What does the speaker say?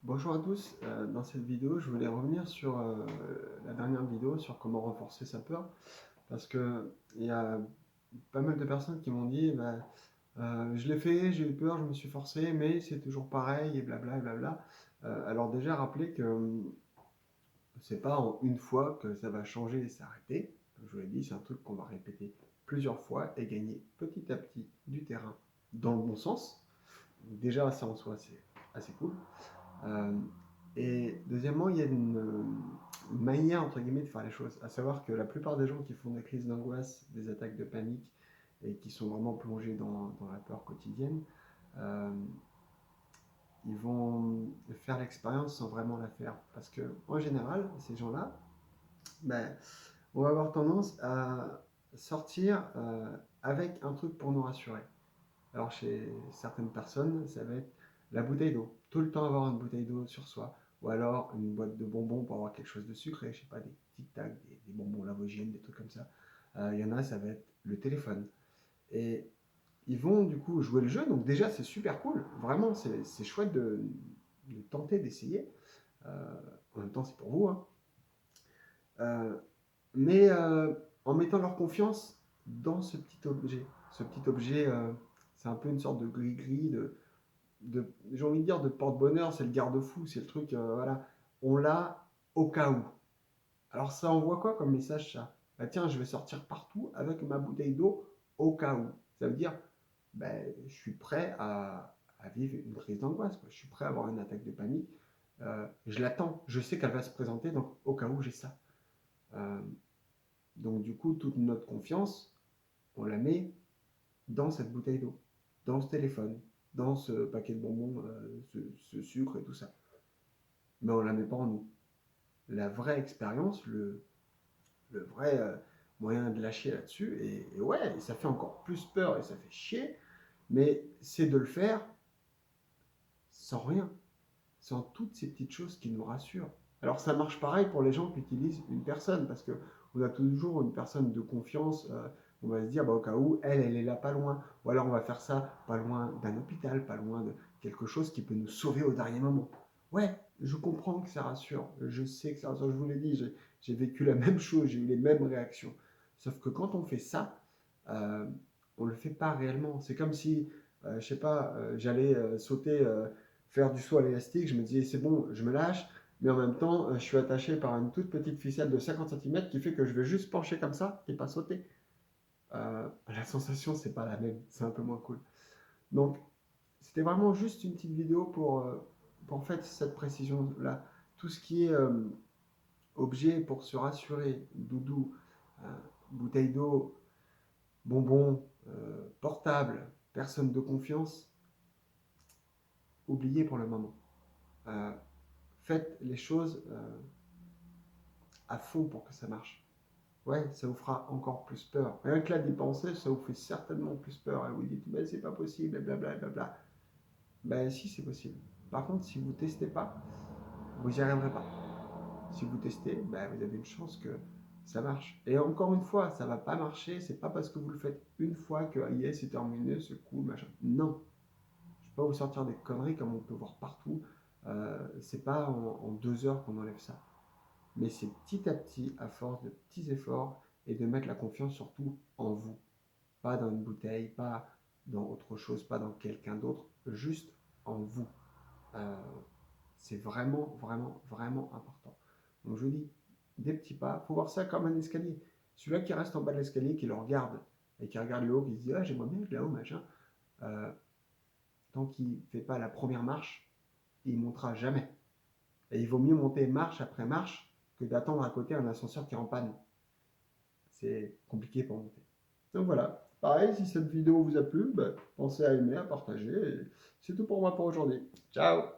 Bonjour à tous, dans cette vidéo je voulais revenir sur la dernière vidéo sur comment renforcer sa peur parce que il y a pas mal de personnes qui m'ont dit je l'ai fait, j'ai eu peur, je me suis forcé mais c'est toujours pareil et blabla et blabla. Alors déjà rappeler que c'est pas en une fois que ça va changer et s'arrêter. Comme je vous l'ai dit, c'est un truc qu'on va répéter plusieurs fois et gagner petit à petit du terrain dans le bon sens. Déjà ça en soi c'est assez cool. Euh, et deuxièmement, il y a une manière, entre guillemets, de faire les choses. À savoir que la plupart des gens qui font des crises d'angoisse, des attaques de panique, et qui sont vraiment plongés dans la peur quotidienne, euh, ils vont faire l'expérience sans vraiment la faire. Parce que, en général, ces gens-là, ben, on va avoir tendance à sortir avec un truc pour nous rassurer. Alors chez certaines personnes, ça va être la bouteille d'eau. Tout le temps avoir une bouteille d'eau sur soi. Ou alors une boîte de bonbons pour avoir quelque chose de sucré. Je sais pas, des tic-tac, des bonbons Lavoisienne, des trucs comme ça. Il y en a, ça va être le téléphone. Et ils vont du coup jouer le jeu. Donc déjà, c'est super cool. Vraiment, c'est chouette de tenter, d'essayer. En même temps, c'est pour vous, hein. Euh, mais en mettant leur confiance dans ce petit objet. Ce petit objet, c'est un peu une sorte de gris-gris, j'ai envie de dire de porte-bonheur, c'est le garde-fou, c'est le truc, voilà, on l'a au cas où. Alors ça envoie quoi comme message ça? Bah tiens, je vais sortir partout avec ma bouteille d'eau au cas où. Ça veut dire, je suis prêt à vivre une crise d'angoisse, quoi. Je suis prêt à avoir une attaque de panique. Je l'attends, je sais qu'elle va se présenter, donc au cas où j'ai ça. Euh, donc du coup, toute notre confiance, on la met dans cette bouteille d'eau, dans ce téléphone, dans ce paquet de bonbons, ce sucre et tout ça. Mais on ne la met pas en nous. La vraie expérience, le vrai moyen de lâcher là-dessus, et ouais, et ça fait encore plus peur et ça fait chier, mais c'est de le faire sans rien, sans toutes ces petites choses qui nous rassurent. Alors ça marche pareil pour les gens qui utilisent une personne, parce que on a toujours une personne de confiance. On va se dire, au cas où, elle est là pas loin. Ou alors on va faire ça pas loin d'un hôpital, pas loin de quelque chose qui peut nous sauver au dernier moment. Ouais, je comprends que ça rassure. Je sais que ça rassure. Je vous l'ai dit, j'ai vécu la même chose, j'ai eu les mêmes réactions. Sauf que quand on fait ça, euh, on ne le fait pas réellement. C'est comme si, je sais pas, j'allais sauter, faire du saut à l'élastique. Je me disais, c'est bon, je me lâche. Mais en même temps, je suis attaché par une toute petite ficelle de 50 cm qui fait que je vais juste pencher comme ça et pas sauter. La sensation, c'est pas la même. C'est un peu moins cool. Donc, c'était vraiment juste une petite vidéo pour en fait cette précision-là. Tout ce qui est objet pour se rassurer, doudou, euh, bouteille d'eau, bonbons, portable, personne de confiance, oubliez pour le moment. Euh, Faites les choses à fond pour que ça marche. Ouais, ça vous fera encore plus peur. Rien que là d'y penser, ça vous fait certainement plus peur. Et vous dites, ben c'est pas possible, et blabla, blabla. Ben si, c'est possible. Par contre, si vous testez pas, vous n'y arriverez pas. Si vous testez, ben, vous avez une chance que ça marche. Et encore une fois, ça va pas marcher. C'est pas parce que vous le faites une fois que yes, c'est terminé, c'est cool, machin. Non, je ne vais pas vous sortir des conneries comme on peut voir partout. C'est pas en 2 heures qu'on enlève ça. Mais c'est petit à petit, à force de petits efforts et de mettre la confiance surtout en vous. Pas dans une bouteille, pas dans autre chose, pas dans quelqu'un d'autre, juste en vous. Euh, c'est vraiment, vraiment, vraiment important. Donc je vous dis, des petits pas, il faut voir ça comme un escalier. Celui-là qui reste en bas de l'escalier, qui le regarde, et qui regarde le haut, qui se dit, ah j'aimerais bien être là-haut, machin, euh, tant qu'il ne fait pas la première marche, il ne montera jamais. Et il vaut mieux monter marche après marche que d'attendre à côté un ascenseur qui est en panne. C'est compliqué pour monter. Donc voilà. Pareil, si cette vidéo vous a plu, pensez à aimer, à partager. C'est tout pour moi pour aujourd'hui. Ciao!